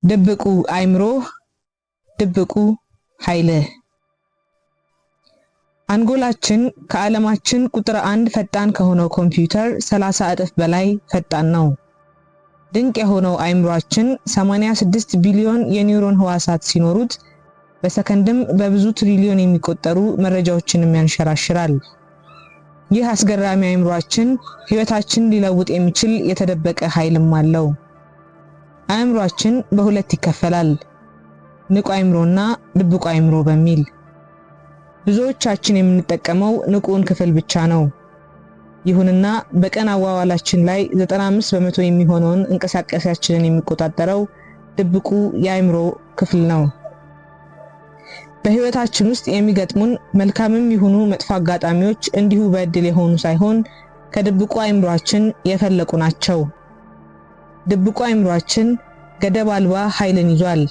ድብቁ አእምሮ ድብቁ ኃይል። አንጎላችን ከዓለማችን ቁጥር 1 ፈጣን ከሆነው ኮምፒውተር 30 እጥፍ በላይ ፈጣን ነው። ድንቅ የሆነው አእምሮአችን 86 ቢሊዮን የኒውሮን ህዋሳት ሲኖሩት በሰከንድም በብዙ ትሪሊዮን የሚቆጠሩ መረጃዎችን ያንሸራሽራል። ይህ አስገራሚ አእምሮአችን ህይወታችንን ሊለውጥ የሚችል የተደበቀ ኃይልም አለው። አእምሮአችን በሁለት ይከፈላል፣ ንቁ አእምሮና ድብቁ አእምሮ በሚል። ብዙዎቻችን የምንጠቀመው ንቁን ክፍል ብቻ ነው። ይሁንና በቀን አዋዋላችን ላይ 95% የሚሆነውን እንቅስቃሴያችንን የሚቆጣጠረው ድብቁ የአእምሮ ክፍል ነው። በህይወታችን ውስጥ የሚገጥሙን መልካምም ይሁኑ መጥፎ አጋጣሚዎች እንዲሁ በእድል የሆኑ ሳይሆን ከድብቁ አእምሮአችን የፈለቁ ናቸው። ድብቁ አእምሮአችን ገደብ አልባ ኃይልን ይዟል።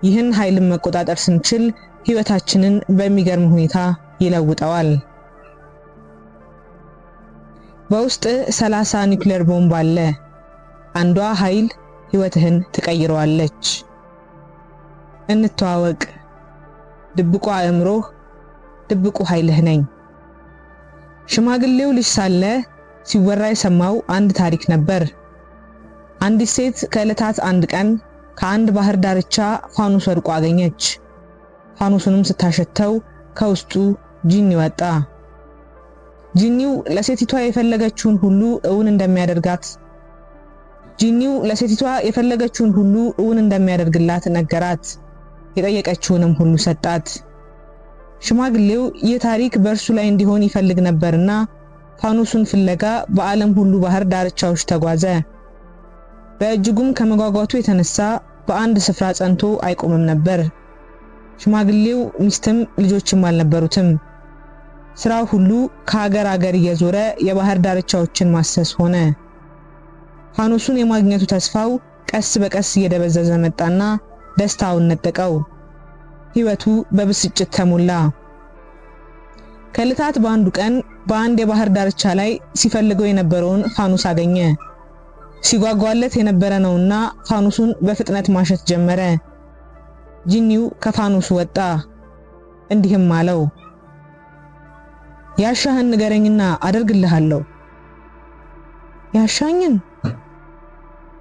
ይህን ኃይልን መቆጣጠር ስንችል ህይወታችንን በሚገርም ሁኔታ ይለውጠዋል። በውስጥ 30 ኒውክሌር ቦምብ አለ። አንዷ ኃይል ህይወትህን ትቀይረዋለች። እንተዋወቅ። ድብቁ አእምሮ ድብቁ ኃይልህ ነኝ። ሽማግሌው ልጅ ሳለ ሲወራ የሰማው አንድ ታሪክ ነበር። አንዲት ሴት ከዕለታት አንድ ቀን ከአንድ ባህር ዳርቻ ፋኑስ ወድቆ አገኘች። ፋኑሱንም ስታሸተው ከውስጡ ጂኒ ወጣ። ጂኒው ለሴቲቷ የፈለገችውን ሁሉ እውን እንደሚያደርግላት ነገራት። የጠየቀችውንም ሁሉ ሰጣት። ሽማግሌው ይህ ታሪክ በእርሱ ላይ እንዲሆን ይፈልግ ነበርና ፋኑሱን ፍለጋ በዓለም ሁሉ ባህር ዳርቻዎች ተጓዘ። በእጅጉም ከመጓጓቱ የተነሳ በአንድ ስፍራ ጸንቶ አይቆምም ነበር። ሽማግሌው ሚስትም ልጆችም አልነበሩትም። ስራው ሁሉ ከሀገር ሀገር እየዞረ የባህር ዳርቻዎችን ማሰስ ሆነ። ፋኑሱን የማግኘቱ ተስፋው ቀስ በቀስ እየደበዘዘ መጣና ደስታውን ነጠቀው። ህይወቱ በብስጭት ተሞላ። ከዕለታት በአንዱ ቀን በአንድ የባህር ዳርቻ ላይ ሲፈልገው የነበረውን ፋኑስ አገኘ። ሲጓጓለት የነበረ ነውና ፋኑሱን በፍጥነት ማሸት ጀመረ። ጂኒው ከፋኑሱ ወጣ፣ እንዲህም አለው፣ ያሻህን ንገረኝና አደርግልሃለሁ። ያሻኝን?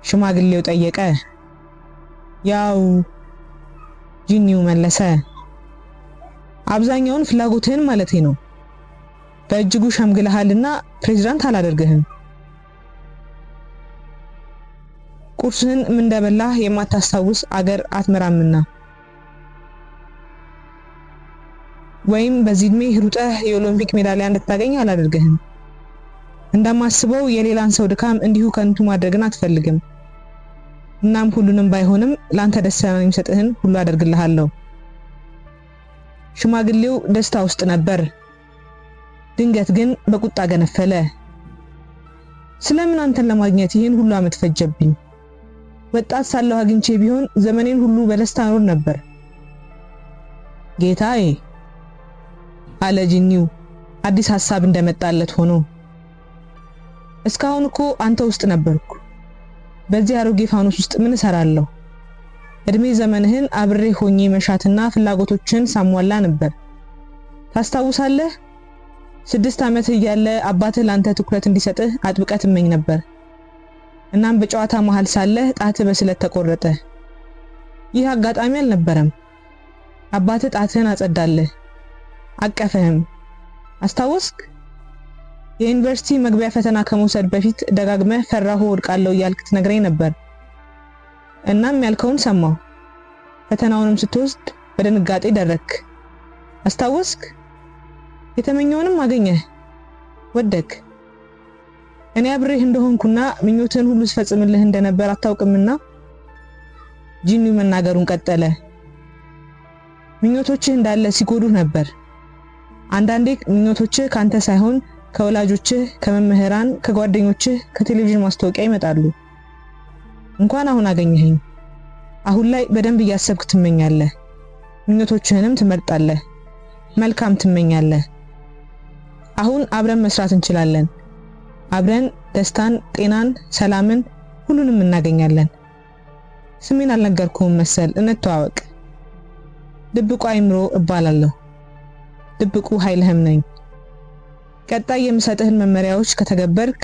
ሽማግሌው ጠየቀ። ያው፣ ጂኒው መለሰ፣ አብዛኛውን ፍላጎትህን ማለቴ ነው። በእጅጉ ሸምግለሃልና ፕሬዝዳንት አላደርግህም። ቁርስህን ምን እንደበላህ የማታስታውስ አገር አትመራምና፣ ወይም በዚህ እድሜ ሩጠህ የኦሎምፒክ ሜዳሊያ እንድታገኝ አላደርግህም። እንደማስበው የሌላን ሰው ድካም እንዲሁ ከንቱ ማድረግን አትፈልግም። እናም ሁሉንም ባይሆንም ላንተ ደስታ የሚሰጥህን ሁሉ አደርግልሃለሁ። ሽማግሌው ደስታ ውስጥ ነበር። ድንገት ግን በቁጣ ገነፈለ። ስለምን አንተን ለማግኘት ይህን ሁሉ ዓመት ፈጀብኝ? ወጣት ሳለሁ አግኝቼ ቢሆን ዘመኔን ሁሉ በደስታ ኖር ነበር። ጌታዬ፣ አለ ጂኒው አዲስ ሐሳብ እንደመጣለት ሆኖ፣ እስካሁን እኮ አንተ ውስጥ ነበርኩ። በዚህ አሮጌ ፋኑስ ውስጥ ምን እሰራለሁ? እድሜ ዘመንህን አብሬ ሆኜ መሻትና ፍላጎቶችን ሳሟላ ነበር። ታስታውሳለህ? 6 ዓመት እያለ አባትህ ላንተ ትኩረት እንዲሰጥህ አጥብቀህ ትመኝ ነበር። እናም በጨዋታ መሃል ሳለህ ጣትህ በስለት ተቆረጠ። ይህ አጋጣሚ አልነበረም። አባትህ ጣትህን አጸዳለህ፣ አቀፈህም። አስታወስክ? የዩኒቨርሲቲ መግቢያ ፈተና ከመውሰድ በፊት ደጋግመህ ፈራሁ ወድቃለሁ እያልክ ትነግረኝ ነበር። እናም ያልከውን ሰማሁ። ፈተናውንም ስትወስድ በድንጋጤ ደረክ። አስታወስክ? የተመኘውንም አገኘህ፣ ወደክ። እኔ አብሬህ እንደሆንኩና ምኞትህን ሁሉ ስፈጽምልህ እንደነበር አታውቅምና? ጂኒው መናገሩን ቀጠለ። ምኞቶችህ እንዳለ ሲጎዱህ ነበር። አንዳንዴ ምኞቶችህ ካንተ ሳይሆን ከወላጆችህ፣ ከመምህራን፣ ከጓደኞችህ፣ ከቴሌቪዥን ማስታወቂያ ይመጣሉ። እንኳን አሁን አገኘኸኝ። አሁን ላይ በደንብ እያሰብክ ትመኛለህ። ምኞቶችህንም ትመርጣለህ። መልካም ትመኛለህ። አሁን አብረን መስራት እንችላለን። አብረን ደስታን፣ ጤናን፣ ሰላምን ሁሉንም እናገኛለን። ስሜን አልነገርኩም መሰል፣ እንተዋወቅ። ድብቁ አይምሮ እባላለሁ። ድብቁ ኃይልህም ነኝ። ቀጣይ የምሰጥህን መመሪያዎች ከተገበርክ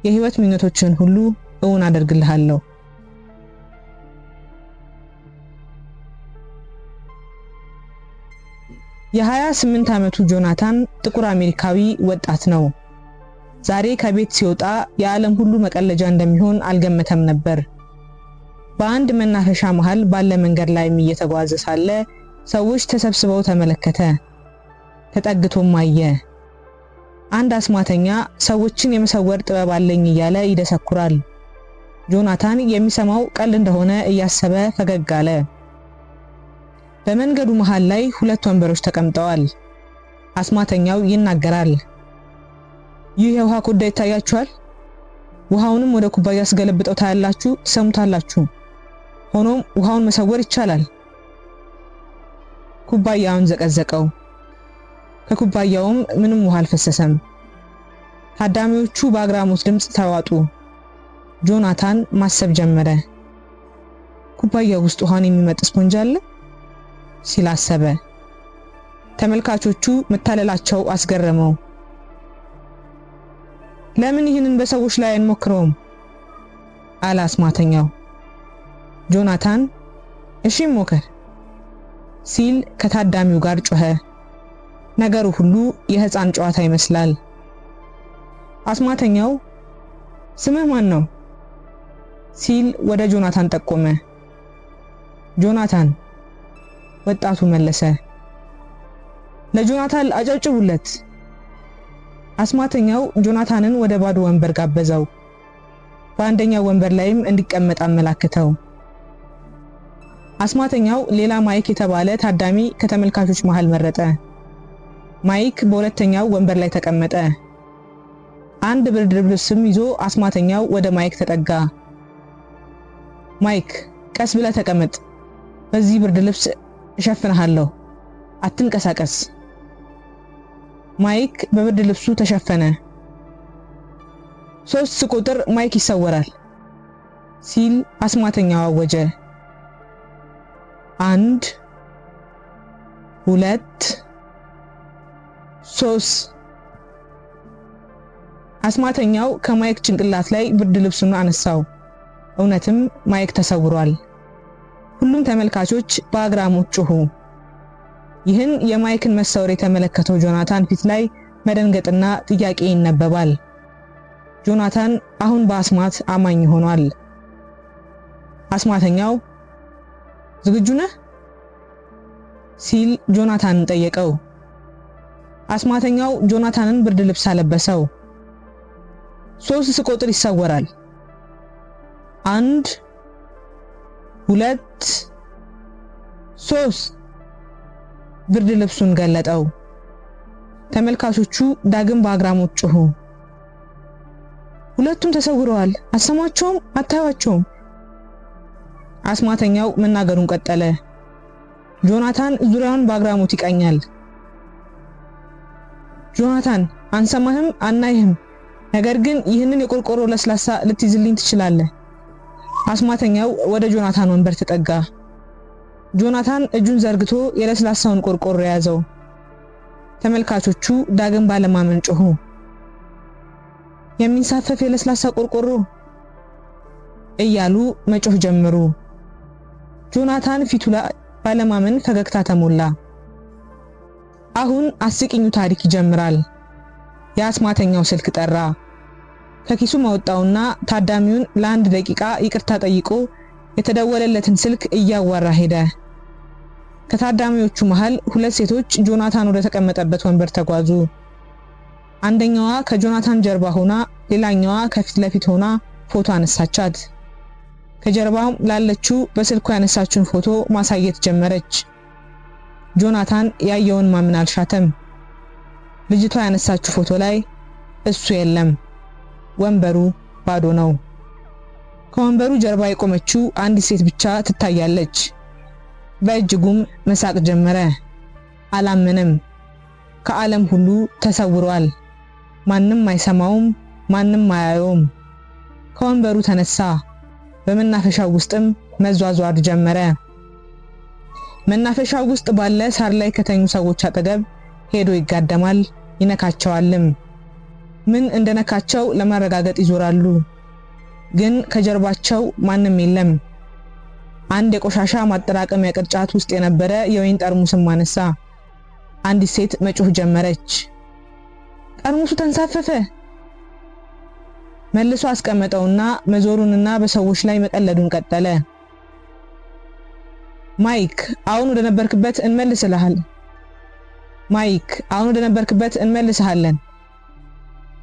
የህይወት ምኞቶችን ሁሉ እውን አደርግልሃለሁ። የ28 ዓመቱ ጆናታን ጥቁር አሜሪካዊ ወጣት ነው። ዛሬ ከቤት ሲወጣ የዓለም ሁሉ መቀለጃ እንደሚሆን አልገመተም ነበር። በአንድ መናፈሻ መሃል ባለ መንገድ ላይ እየተጓዘ ሳለ ሰዎች ተሰብስበው ተመለከተ። ተጠግቶም አየ። አንድ አስማተኛ ሰዎችን የመሰወር ጥበብ አለኝ እያለ ይደሰኩራል። ጆናታን የሚሰማው ቀልድ እንደሆነ እያሰበ ፈገግ አለ። በመንገዱ መሃል ላይ 2 ወንበሮች ተቀምጠዋል። አስማተኛው ይናገራል። ይህ የውሃ ኩዳ ይታያችኋል? ውሃውንም ወደ ኩባያ አስገለብጠው ታያላችሁ፣ ትሰሙታላችሁ። ሆኖም ውሃውን መሰወር ይቻላል። ኩባያውን ዘቀዘቀው። ከኩባያውም ምንም ውሃ አልፈሰሰም። ታዳሚዎቹ በአግራሞት ድምጽ ተዋጡ። ጆናታን ማሰብ ጀመረ። ኩባያው ውስጥ ውሃን የሚመጥ ስፖንጅ አለ ሲል አሰበ። ተመልካቾቹ መታለላቸው አስገረመው። ለምን ይህንን በሰዎች ላይ አንሞክረውም? አለ አስማተኛው። ጆናታን እሺ ሞከር ሲል ከታዳሚው ጋር ጮኸ። ነገሩ ሁሉ የህፃን ጨዋታ ይመስላል። አስማተኛው ስምህ ማን ነው ሲል ወደ ጆናታን ጠቆመ። ጆናታን ወጣቱ መለሰ። ለጆናታን አጨብጭቡለት። አስማተኛው ጆናታንን ወደ ባዶ ወንበር ጋበዘው። በአንደኛው ወንበር ላይም እንዲቀመጥ አመላከተው። አስማተኛው ሌላ ማይክ የተባለ ታዳሚ ከተመልካቾች መሃል መረጠ። ማይክ በሁለተኛው ወንበር ላይ ተቀመጠ። አንድ ብርድ ልብስም ይዞ አስማተኛው ወደ ማይክ ተጠጋ። ማይክ ቀስ ብለህ ተቀመጥ፣ በዚህ ብርድ ልብስ እሸፍንሃለሁ፣ አትንቀሳቀስ። ማይክ በብርድ ልብሱ ተሸፈነ። 3 ስቆጥር ማይክ ይሰወራል ሲል አስማተኛው አወጀ። 1 2 3 አስማተኛው ከማይክ ጭንቅላት ላይ ብርድ ልብሱን አነሳው። እውነትም ማይክ ተሰውሯል። ሁሉም ተመልካቾች በአግራሞት ጮሁ። ይህን የማይክን መሰወር የተመለከተው ጆናታን ፊት ላይ መደንገጥና ጥያቄ ይነበባል። ጆናታን አሁን በአስማት አማኝ ሆኗል። አስማተኛው ዝግጁ ነህ ሲል ጆናታንን ጠየቀው። አስማተኛው ጆናታንን ብርድ ልብስ አለበሰው። 3 ስቆጥር ይሰወራል። 1 2 3 ብርድ ልብሱን ገለጠው። ተመልካቾቹ ዳግም በአግራሞት ጮሁ። ሁለቱም ተሰውረዋል። አሰማቸውም፣ አታዩአቸውም። አስማተኛው መናገሩን ቀጠለ። ጆናታን ዙሪያውን በአግራሞት ይቃኛል። ጆናታን አንሰማህም፣ አናይህም። ነገር ግን ይህንን የቆርቆሮ ለስላሳ ልትይዝልኝ ትችላለህ። አስማተኛው ወደ ጆናታን ወንበር ተጠጋ። ጆናታን እጁን ዘርግቶ የለስላሳውን ቆርቆሮ ያዘው። ተመልካቾቹ ዳግም ባለማመን ጮሁ። የሚንሳፈፍ የለስላሳ ቆርቆሮ እያሉ መጮህ ጀመሩ። ጆናታን ፊቱ ላይ ባለማመን ፈገግታ ተሞላ። አሁን አስቂኙ ታሪክ ይጀምራል። የአስማተኛው ስልክ ጠራ። ከኪሱ ማውጣውና ታዳሚውን ለ1 ደቂቃ ይቅርታ ጠይቆ የተደወለለትን ስልክ እያዋራ ሄደ። ከታዳሚዎቹ መሃል 2 ሴቶች ጆናታን ወደ ተቀመጠበት ወንበር ተጓዙ። አንደኛዋ ከጆናታን ጀርባ ሆና ሌላኛዋ ከፊት ለፊት ሆና ፎቶ አነሳቻት። ከጀርባው ላለችው በስልኩ ያነሳችውን ፎቶ ማሳየት ጀመረች። ጆናታን ያየውን ማመን አልሻተም። ልጅቷ ያነሳችው ፎቶ ላይ እሱ የለም። ወንበሩ ባዶ ነው። ከወንበሩ ጀርባ የቆመችው አንዲት ሴት ብቻ ትታያለች። በእጅጉም መሳቅ ጀመረ። አላመነም። ከዓለም ሁሉ ተሰውሯል። ማንም አይሰማውም፣ ማንም አያየውም። ከወንበሩ ተነሳ። በመናፈሻው ውስጥም መዟዟር ጀመረ። መናፈሻው ውስጥ ባለ ሳር ላይ ከተኙ ሰዎች አጠገብ ሄዶ ይጋደማል፣ ይነካቸዋልም። ምን እንደነካቸው ለማረጋገጥ ይዞራሉ፣ ግን ከጀርባቸው ማንም የለም። አንድ የቆሻሻ ማጠራቀሚያ ቅርጫት ውስጥ የነበረ የወይን ጠርሙስም አነሳ። አንዲት ሴት መጮህ ጀመረች። ጠርሙሱ ተንሳፈፈ። መልሶ አስቀመጠውና መዞሩንና በሰዎች ላይ መቀለዱን ቀጠለ። ማይክ አሁን ወደ ነበርክበት እንመልስሃለን።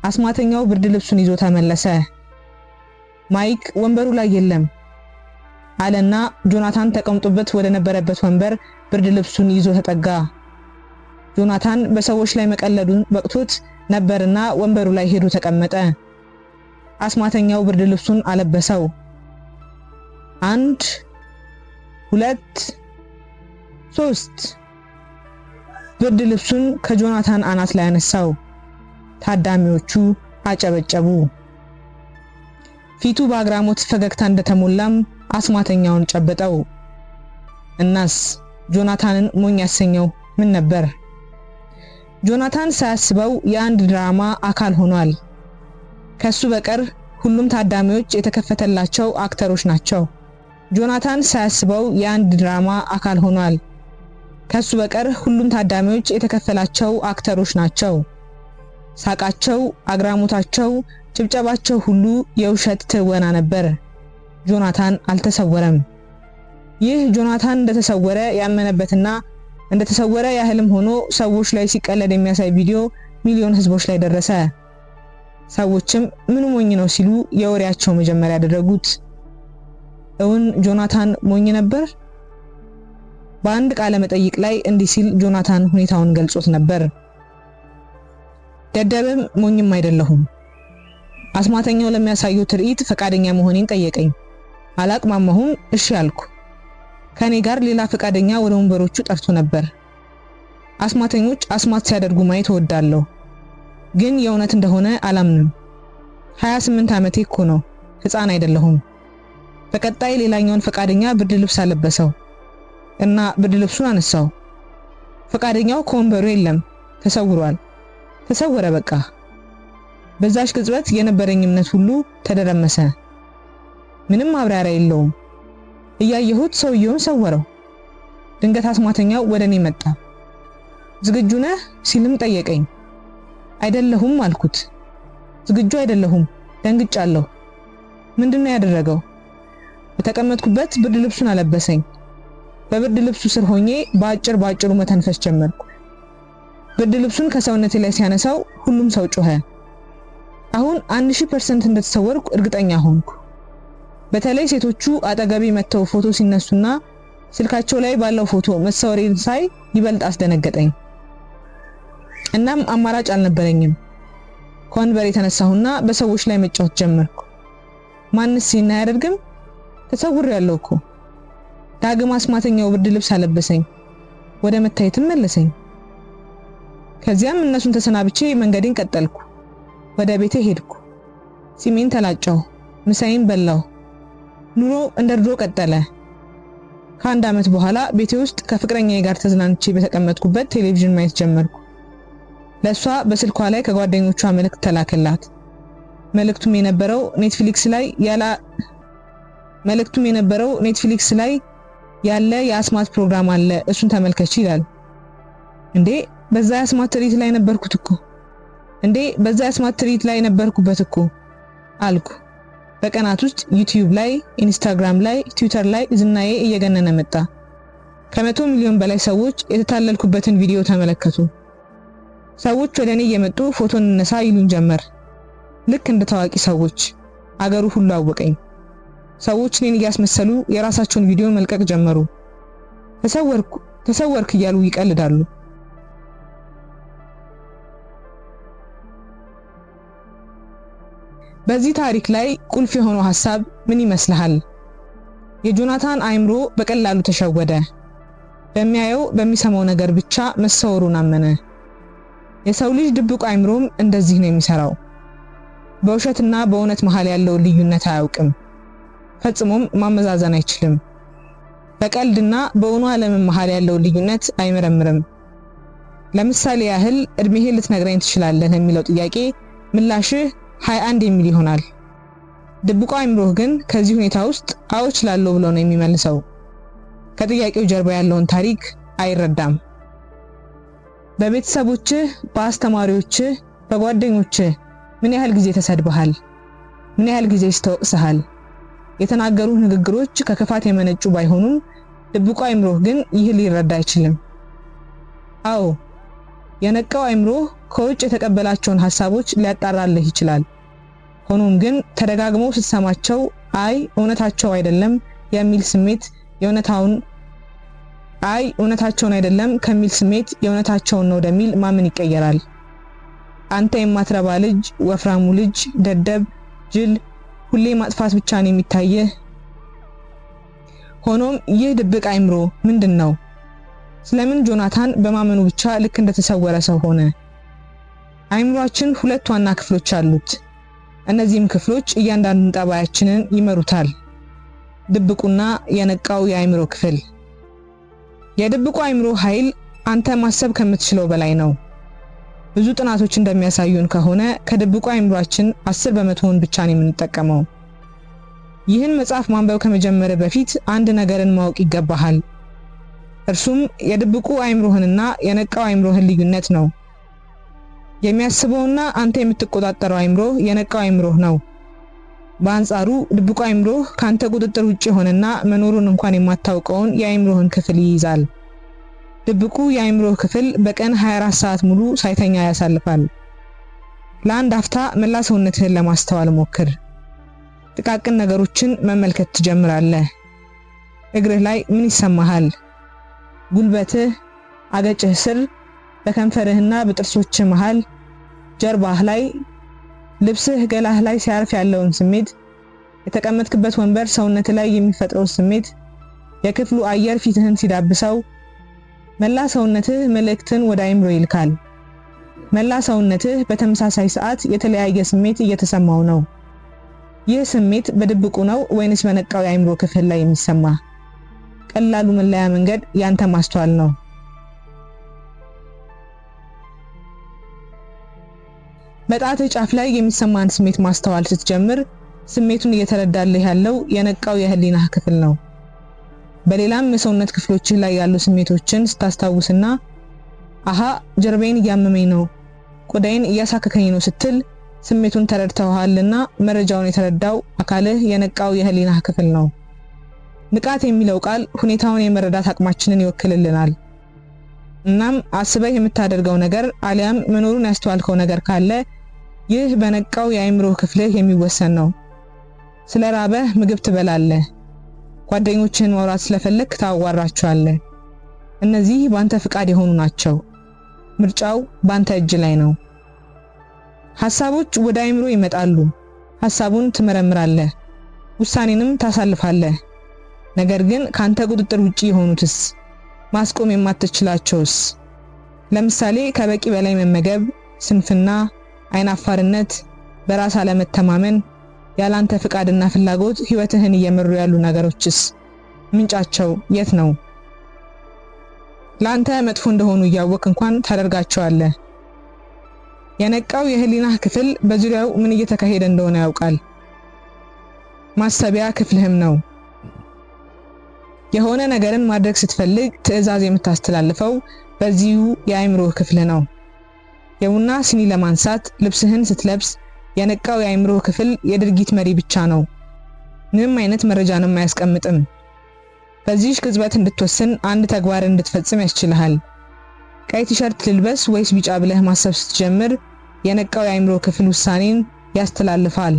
አስማተኛው ብርድ ልብሱን ይዞ ተመለሰ። ማይክ ወንበሩ ላይ የለም አለና ጆናታን ተቀምጦበት ወደ ነበረበት ወንበር ብርድ ልብሱን ይዞ ተጠጋ። ጆናታን በሰዎች ላይ መቀለዱን በቅቶት ነበርና ወንበሩ ላይ ሄዶ ተቀመጠ። አስማተኛው ብርድ ልብሱን አለበሰው። 1 2 3 ብርድ ልብሱን ከጆናታን አናት ላይ አነሳው። ታዳሚዎቹ አጨበጨቡ። ፊቱ በአግራሞት ፈገግታ እንደተሞላም አስማተኛውን ጨበጠው። እናስ ጆናታንን ሞኝ ያሰኘው ምን ነበር? ጆናታን ሳያስበው የአንድ ድራማ አካል ሆኗል። ከሱ በቀር ሁሉም ታዳሚዎች የተከፈተላቸው አክተሮች ናቸው። ጆናታን ሳያስበው የአንድ ድራማ አካል ሆኗል። ከሱ በቀር ሁሉም ታዳሚዎች የተከፈላቸው አክተሮች ናቸው። ሳቃቸው፣ አግራሞታቸው፣ ጭብጨባቸው ሁሉ የውሸት ትወና ነበር። ጆናታን አልተሰወረም። ይህ ጆናታን እንደተሰወረ ያመነበትና እንደተሰወረ ያህልም ሆኖ ሰዎች ላይ ሲቀለድ የሚያሳይ ቪዲዮ ሚሊዮን ህዝቦች ላይ ደረሰ። ሰዎችም ምን ሞኝ ነው ሲሉ የወሬያቸው መጀመሪያ ያደረጉት። እውን ጆናታን ሞኝ ነበር? በአንድ ቃለ መጠይቅ ላይ እንዲህ ሲል ጆናታን ሁኔታውን ገልጾት ነበር። ደደብም ሞኝም አይደለሁም። አስማተኛው ለሚያሳየው ትርኢት ፈቃደኛ መሆኔን ጠየቀኝ። አላቅማማሁም፣ እሺ አልኩ። ከኔ ጋር ሌላ ፈቃደኛ ወደ ወንበሮቹ ጠርቶ ነበር። አስማተኞች አስማት ሲያደርጉ ማየት እወዳለሁ፣ ግን የእውነት እንደሆነ አላምንም። 28 ዓመቴ እኮ ነው፣ ህፃን አይደለሁም። በቀጣይ ሌላኛውን ፈቃደኛ ብርድ ልብስ አለበሰው እና ብርድ ልብሱን አነሳው። ፈቃደኛው ከወንበሩ የለም፣ ተሰወረ በቃ። በዛሽ ቅጽበት የነበረኝ እምነት ሁሉ ተደረመሰ። ምንም ማብራሪያ የለውም። እያየሁት ሰውየውን ሰወረው። ድንገት አስማተኛው ወደኔ መጣ። ዝግጁ ነህ ሲልም ጠየቀኝ። አይደለሁም አልኩት። ዝግጁ አይደለሁም፣ ደንግጫለሁ። ምንድነው ያደረገው? በተቀመጥኩበት ብርድ ልብሱን አለበሰኝ። በብርድ ልብሱ ስር ሆኜ በአጭሩ መተንፈስ ጀመርኩ። ብርድ ልብሱን ከሰውነቴ ላይ ሲያነሳው ሁሉም ሰው ጮኸ። አሁን 1000% እንደተሰወርኩ እርግጠኛ ሆንኩ። በተለይ ሴቶቹ አጠገቤ መተው ፎቶ ሲነሱና ስልካቸው ላይ ባለው ፎቶ መሰወሬን ሳይ ይበልጥ አስደነገጠኝ። እናም አማራጭ አልነበረኝም። ከወንበሬ ተነሳሁና በሰዎች ላይ መጫወት ጀመርኩ። ማንስ ይህን አያደርግም? ተሰውሬያለሁ እኮ። ዳግም አስማተኛው ብርድ ልብስ አለበሰኝ፣ ወደ መታየትም መለሰኝ። ከዚያም እነሱን ተሰናብቼ መንገዴን ቀጠልኩ። ወደ ቤቴ ሄድኩ። ሲሜን ተላጨው፣ ምሳዬን በላው። ኑሮ እንደ ድሮ ቀጠለ። ከአንድ ዓመት በኋላ ቤቴ ውስጥ ከፍቅረኛዬ ጋር ተዝናንቼ በተቀመጥኩበት ቴሌቪዥን ማየት ጀመርኩ። ለሷ በስልኳ ላይ ከጓደኞቿ መልእክት ተላከላት። መልእክቱም የነበረው ኔትፍሊክስ ላይ ያለ የአስማት ፕሮግራም አለ፣ እሱን ተመልከቺ ይላል። እንዴ በዛ የአስማት ትርኢት ላይ ነበርኩበት እኮ አልኩ። በቀናት ውስጥ ዩቲዩብ ላይ፣ ኢንስታግራም ላይ፣ ትዊተር ላይ ዝናዬ እየገነነ መጣ። ከ100 ሚሊዮን በላይ ሰዎች የተታለልኩበትን ቪዲዮ ተመለከቱ። ሰዎች ወደኔ እየመጡ ፎቶ እንነሳ ይሉን ጀመር። ልክ እንደ ታዋቂ ሰዎች አገሩ ሁሉ አወቀኝ። ሰዎች እኔን እያስመሰሉ የራሳቸውን ቪዲዮ መልቀቅ ጀመሩ። ተሰወርክ እያሉ ይቀልዳሉ። በዚህ ታሪክ ላይ ቁልፍ የሆነው ሐሳብ ምን ይመስልሃል? የጆናታን አይምሮ በቀላሉ ተሸወደ። በሚያየው በሚሰማው ነገር ብቻ መሰወሩን አመነ። የሰው ልጅ ድብቁ አይምሮም እንደዚህ ነው የሚሰራው። በውሸትና በእውነት መሃል ያለው ልዩነት አያውቅም። ፈጽሞም ማመዛዘን አይችልም። በቀልድና በእውኑ ዓለም መሃል ያለው ልዩነት አይመረምርም። ለምሳሌ ያህል እድሜህን ልትነግረኝ ትችላለህ የሚለው ጥያቄ ምላሽህ 21 የሚል ይሆናል። ድብቁ አእምሮህ ግን ከዚህ ሁኔታ ውስጥ አዎ እችላለሁ ብሎ ነው የሚመልሰው። ከጥያቄው ጀርባ ያለውን ታሪክ አይረዳም። በቤተሰቦችህ፣ በአስተማሪዎችህ፣ በጓደኞችህ ምን ያህል ጊዜ ተሰድበሃል? ምን ያህል ጊዜ ተወቅሰሃል? የተናገሩ ንግግሮች ከክፋት የመነጩ ባይሆኑም ድብቁ አእምሮህ ግን ይህ ሊረዳ አይችልም። አዎ የነቃው አእምሮህ ከውጭ የተቀበላቸውን ሐሳቦች ሊያጣራልህ ይችላል። ሆኖም ግን ተደጋግመው ስትሰማቸው አይ እውነታቸው አይደለም የሚል ስሜት እውነታቸውን አይደለም ከሚል ስሜት የእውነታቸውን ነው ወደሚል ማመን ይቀየራል። አንተ የማትረባ ልጅ፣ ወፍራሙ ልጅ፣ ደደብ፣ ጅል፣ ሁሌ ማጥፋት ብቻ ነው የሚታየህ። ሆኖም ይህ ድብቅ አእምሮ ምንድነው? ስለምን ጆናታን በማመኑ ብቻ ልክ እንደተሰወረ ሰው ሆነ? አእምሮአችን ሁለት ዋና ክፍሎች አሉት። እነዚህም ክፍሎች እያንዳንዱን ጠባያችንን ይመሩታል። ድብቁና የነቃው የአእምሮ ክፍል። የድብቁ አእምሮ ኃይል አንተ ማሰብ ከምትችለው በላይ ነው። ብዙ ጥናቶች እንደሚያሳዩን ከሆነ ከድብቁ አእምሮአችን 10% ብቻ ነው የምንጠቀመው። ይህን መጽሐፍ ማንበብ ከመጀመር በፊት አንድ ነገርን ማወቅ ይገባሃል። እርሱም የድብቁ አእምሮህንና የነቃው አእምሮህን ልዩነት ነው። የሚያስበውና አንተ የምትቆጣጠረው አእምሮ የነቃው አእምሮህ ነው። በአንጻሩ ድብቁ አእምሮህ ካንተ ቁጥጥር ውጪ ሆነና መኖሩን እንኳን የማታውቀውን የአእምሮህን ክፍል ይይዛል። ድብቁ የአእምሮህ ክፍል በቀን 24 ሰዓት ሙሉ ሳይተኛ ያሳልፋል። ለአንድ አፍታ መላ ሰውነትህን ለማስተዋል ሞክር። ጥቃቅን ነገሮችን መመልከት ትጀምራለህ። እግርህ ላይ ምን ይሰማሃል? ጉልበትህ፣ አገጭህ ስር፣ በከንፈርህና በጥርሶችህ መሃል፣ ጀርባህ ላይ፣ ልብስህ ገላህ ላይ ሲያርፍ ያለውን ስሜት፣ የተቀመጥክበት ወንበር ሰውነትህ ላይ የሚፈጥረው ስሜት፣ የክፍሉ አየር ፊትህን ሲዳብሰው፣ መላ ሰውነትህ መልእክትን ወደ አእምሮ ይልካል። መላ ሰውነትህ በተመሳሳይ ሰዓት የተለያየ ስሜት እየተሰማው ነው። ይህ ስሜት በድብቁ ነው ወይንስ በነቃው የአእምሮ ክፍል ላይ የሚሰማ? ቀላሉ መለያ መንገድ ያንተ ማስተዋል ነው። በጣትህ ጫፍ ላይ የሚሰማን ስሜት ማስተዋል ስትጀምር ስሜቱን እየተረዳልህ ያለው የነቃው የህሊናህ ክፍል ነው። በሌላም የሰውነት ክፍሎችህ ላይ ያሉ ስሜቶችን ስታስታውስና አሃ ጀርባዬን እያመመኝ ነው፣ ቆዳዬን እያሳከከኝ ነው ስትል ስሜቱን ተረድተዋልና መረጃውን የተረዳው አካልህ የነቃው የህሊናህ ክፍል ነው። ንቃት የሚለው ቃል ሁኔታውን የመረዳት አቅማችንን ይወክልልናል። እናም አስበህ የምታደርገው ነገር አሊያም መኖሩን ያስተዋልከው ነገር ካለ ይህ በነቃው የአእምሮ ክፍልህ የሚወሰን ነው። ስለ ራበህ ምግብ ትበላለህ። ጓደኞችህን ማውራት ስለፈለክ ታዋራቸዋለህ። እነዚህ ባንተ ፍቃድ የሆኑ ናቸው። ምርጫው ባንተ እጅ ላይ ነው። ሐሳቦች ወደ አእምሮ ይመጣሉ። ሐሳቡን ትመረምራለህ፣ ውሳኔንም ታሳልፋለህ። ነገር ግን ካንተ ቁጥጥር ውጪ የሆኑትስ? ማስቆም የማትችላቸውስ? ለምሳሌ ከበቂ በላይ መመገብ፣ ስንፍና፣ አይናፋርነት፣ በራስ አለመተማመን፣ ያላንተ ፍቃድና ፍላጎት ህይወትህን እየመሩ ያሉ ነገሮችስ ምንጫቸው የት ነው? ላንተ መጥፎ እንደሆኑ እያወቅ እንኳን ታደርጋቸዋለህ። የነቃው የህሊናህ ክፍል በዙሪያው ምን እየተካሄደ እንደሆነ ያውቃል። ማሰቢያ ክፍልህም ነው። የሆነ ነገርን ማድረግ ስትፈልግ ትዕዛዝ የምታስተላልፈው በዚሁ የአእምሮ ክፍል ነው። የቡና ሲኒ ለማንሳት ልብስህን ስትለብስ የነቃው የአእምሮ ክፍል የድርጊት መሪ ብቻ ነው። ምንም አይነት መረጃንም አያስቀምጥም። በዚህ ቅጽበት እንድትወስን አንድ ተግባር እንድትፈጽም ያስችልሃል። ቀይ ቲሸርት ልልበስ ወይስ ቢጫ ብለህ ማሰብ ስትጀምር የነቃው የአእምሮ ክፍል ውሳኔን ያስተላልፋል።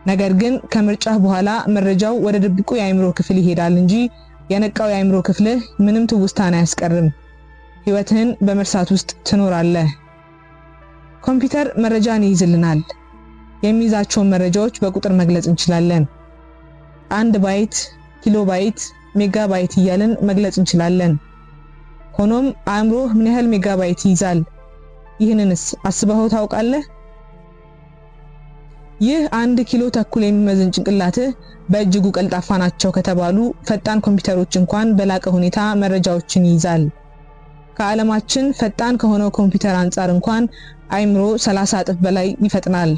ነገር ግን ከምርጫህ በኋላ መረጃው ወደ ድብቁ የአእምሮ ክፍል ይሄዳል እንጂ የነቃው የአእምሮ ክፍልህ ምንም ትውስታን አያስቀርም። ህይወትህን በመርሳት ውስጥ ትኖራለህ። ኮምፒውተር መረጃን ይይዝልናል። የሚይዛቸውን መረጃዎች በቁጥር መግለጽ እንችላለን። 1 ባይት፣ ኪሎ ባይት፣ ሜጋ ባይት እያልን መግለጽ እንችላለን። ሆኖም አእምሮህ ምን ያህል ሜጋ ባይት ይይዛል? ይህንንስ አስበኸው ታውቃለህ? ይህ 1 ኪሎ ተኩል የሚመዝን ጭንቅላትህ በእጅጉ ቀልጣፋ ናቸው ከተባሉ ፈጣን ኮምፒውተሮች እንኳን በላቀ ሁኔታ መረጃዎችን ይይዛል። ከዓለማችን ፈጣን ከሆነው ኮምፒውተር አንጻር እንኳን አይምሮ 30 እጥፍ በላይ ይፈጥናል።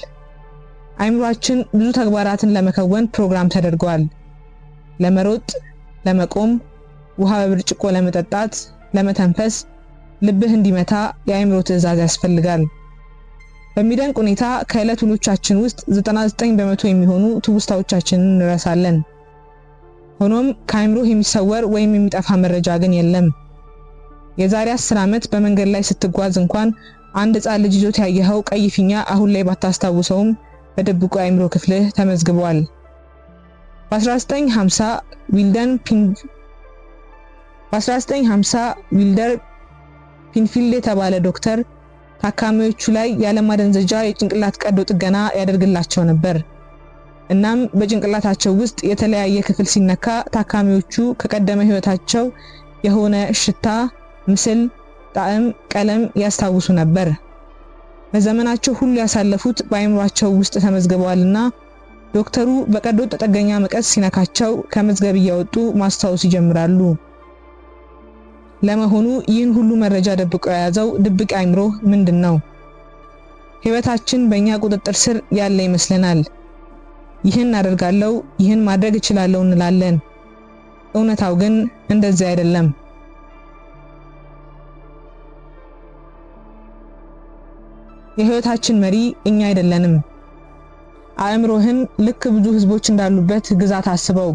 አይምሮአችን ብዙ ተግባራትን ለመከወን ፕሮግራም ተደርጓል። ለመሮጥ፣ ለመቆም፣ ውሃ በብርጭቆ ለመጠጣት፣ ለመተንፈስ፣ ልብህ እንዲመታ የአይምሮ ትዕዛዝ ያስፈልጋል። በሚደንቅ ሁኔታ ከዕለት ውሎቻችን ውስጥ 99% የሚሆኑ ትውስታዎቻችንን እንረሳለን። ሆኖም ከአይምሮ የሚሰወር ወይም የሚጠፋ መረጃ ግን የለም። የዛሬ 10 ዓመት በመንገድ ላይ ስትጓዝ እንኳን አንድ ሕፃን ልጅ ይዞት ያየኸው ቀይ ፊኛ አሁን ላይ ባታስታውሰውም በድብቁ አይምሮ ክፍልህ ተመዝግቧል። በ1950 ዊልደር ፒንፊልድ የተባለ ዶክተር ታካሚዎቹ ላይ ያለማደንዘጃ የጭንቅላት ቀዶ ጥገና ያደርግላቸው ነበር። እናም በጭንቅላታቸው ውስጥ የተለያየ ክፍል ሲነካ ታካሚዎቹ ከቀደመ ህይወታቸው የሆነ ሽታ፣ ምስል፣ ጣዕም፣ ቀለም ያስታውሱ ነበር። በዘመናቸው ሁሉ ያሳለፉት በአይምሯቸው ውስጥ ተመዝግበዋልና ዶክተሩ በቀዶ ተጠገኛ መቀስ ሲነካቸው ከመዝገብ እያወጡ ማስታወስ ይጀምራሉ። ለመሆኑ ይህን ሁሉ መረጃ ደብቆ የያዘው ድብቅ አይምሮ ምንድነው? ህይወታችን በእኛ ቁጥጥር ስር ያለ ይመስለናል። ይህን አደርጋለሁ፣ ይህን ማድረግ እችላለሁ እንላለን። እውነታው ግን እንደዚህ አይደለም። የህይወታችን መሪ እኛ አይደለንም። አእምሮህን ልክ ብዙ ህዝቦች እንዳሉበት ግዛት አስበው።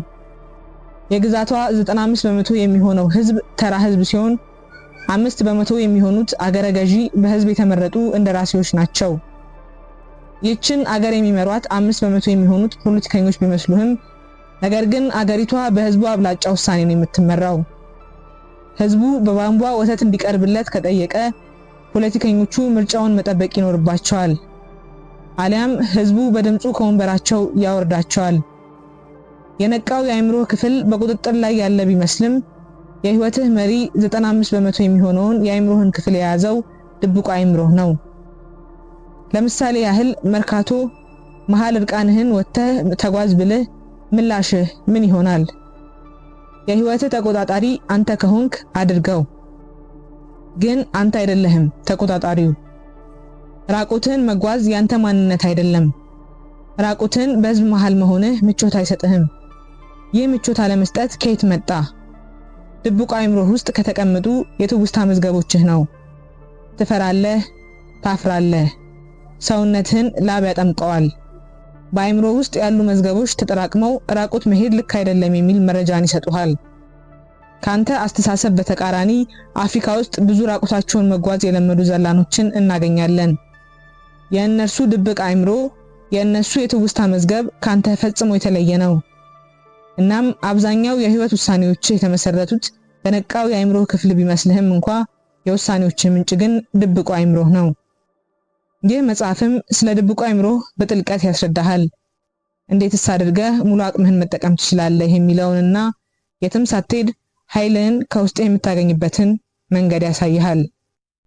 የግዛቷ 95% የሚሆነው ህዝብ ተራ ህዝብ ሲሆን 5% የሚሆኑት አገረ ገዢ በህዝብ የተመረጡ እንደራሴዎች ናቸው። ይህችን አገር የሚመሯት 5% የሚሆኑት ፖለቲከኞች ቢመስሉህም ነገር ግን አገሪቷ በህዝቡ አብላጫ ውሳኔ ነው የምትመራው። ህዝቡ በቧንቧ ወተት እንዲቀርብለት ከጠየቀ ፖለቲከኞቹ ምርጫውን መጠበቅ ይኖርባቸዋል። አሊያም ህዝቡ በድምጹ ከወንበራቸው ያወርዳቸዋል። የነቃው የአይምሮ ክፍል በቁጥጥር ላይ ያለ ቢመስልም የህይወትህ መሪ 95% የሚሆነውን የአይምሮህን ክፍል የያዘው ድብቁ አይምሮህ ነው። ለምሳሌ ያህል መርካቶ መሃል እርቃንህን ወጥተህ ተጓዝ ብልህ ምላሽህ ምን ይሆናል? የህይወትህ ተቆጣጣሪ አንተ ከሆንክ አድርገው። ግን አንተ አይደለህም ተቆጣጣሪው። ራቁትን መጓዝ ያንተ ማንነት አይደለም። ራቁትን በህዝብ መሃል መሆንህ ምቾት አይሰጥህም። ይህ ምቾት አለመስጠት ከየት መጣ? ድብቁ አይምሮህ ውስጥ ከተቀመጡ የትውስታ መዝገቦችህ ነው። ትፈራለህ፣ ታፍራለህ፣ ሰውነትህን ላብ ያጠምቀዋል። በአይምሮ ውስጥ ያሉ መዝገቦች ተጠራቅመው ራቁት መሄድ ልክ አይደለም የሚል መረጃን ይሰጡሃል። ካንተ አስተሳሰብ በተቃራኒ አፍሪካ ውስጥ ብዙ ራቁታቸውን መጓዝ የለመዱ ዘላኖችን እናገኛለን። የእነርሱ ድብቅ አይምሮ፣ የእነሱ የትውስታ መዝገብ ካንተ ፈጽሞ የተለየ ነው። እናም አብዛኛው የህይወት ውሳኔዎች የተመሰረቱት በነቃው የአይምሮ ክፍል ቢመስልህም እንኳ የውሳኔዎች ምንጭ ግን ድብቁ አይምሮህ ነው። ይህ መጽሐፍም ስለ ድብቁ አይምሮ በጥልቀት ያስረዳሃል። እንዴትስ አድርገህ ሙሉ አቅምህን መጠቀም ትችላለህ የሚለውንና የትም ሳትሄድ ኃይልን ከውስጥ የምታገኝበትን መንገድ ያሳይሃል።